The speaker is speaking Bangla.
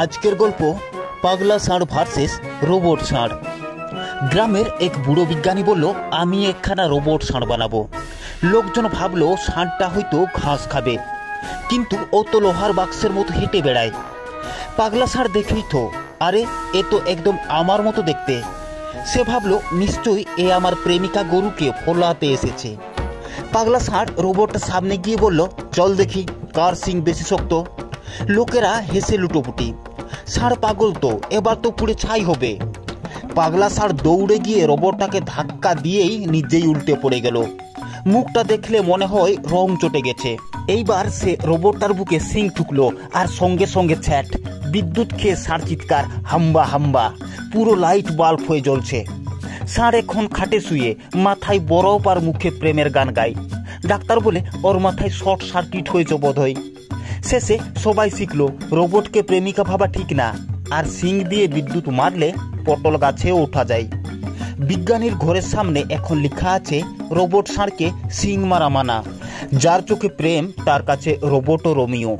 আজকের গল্প পাগলা ষাঁড় ভার্সেস রোবট ষাঁড়। গ্রামের এক বুড়ো বিজ্ঞানী বলল, আমি একখানা রোবট ষাঁড় বানাবো। লোকজন ভাবলো ষাঁড়টা হয়তো ঘাস খাবে, কিন্তু ও তো লোহার বাক্সের মতো হেঁটে বেড়ায়। পাগলা ষাঁড় দেখেই তো, আরে এ তো একদম আমার মতো দেখতে। সে ভাবলো নিশ্চয়ই এ আমার প্রেমিকা গরুকে ফোলাতে এসেছে। পাগলা ষাঁড় রোবটটার সামনে গিয়ে বলল, চল দেখি কার সিং বেশি শক্ত। লোকেরা হেসে লুটোপুটি। ষাঁড় পাগল তো, এবার তো পুড়ে ছাই হবে। পাগলা ষাঁড় দৌড়ে গিয়ে রোবটটাকে ধাক্কা দিয়েই নিজেই উল্টে পড়ে গেল। মুখটা দেখলে মনে হয় রং চটে গেছে। এইবার সে রোবটটার বুকে সিং ঠুকলো, আর সঙ্গে সঙ্গে ছ্যাট, বিদ্যুৎ খেয়ে ষাঁড় চিৎকার, হাম্বা হাম্বা, পুরো লাইট বাল্ব হয়ে জ্বলছে। ষাঁড় এখন খাটে শুয়ে মাথায় বরফ আর মুখে প্রেমের গান গায়। ডাক্তার বলে ওর মাথায় শর্ট সার্কিট হয়েছে বোধহয়। শেষে সবাই শিখলো রোবটকে প্রেমিকা ভাবা ঠিক না, আর সিং দিয়ে বিদ্যুৎ মারলে পটল গাছেও ওঠা যায়। বিজ্ঞানীর ঘরের সামনে এখন লেখা আছে, রোবট ষাঁড়কে সিং মারা মানা। যার চোখে প্রেম তার কাছে রোবটও রোমিও।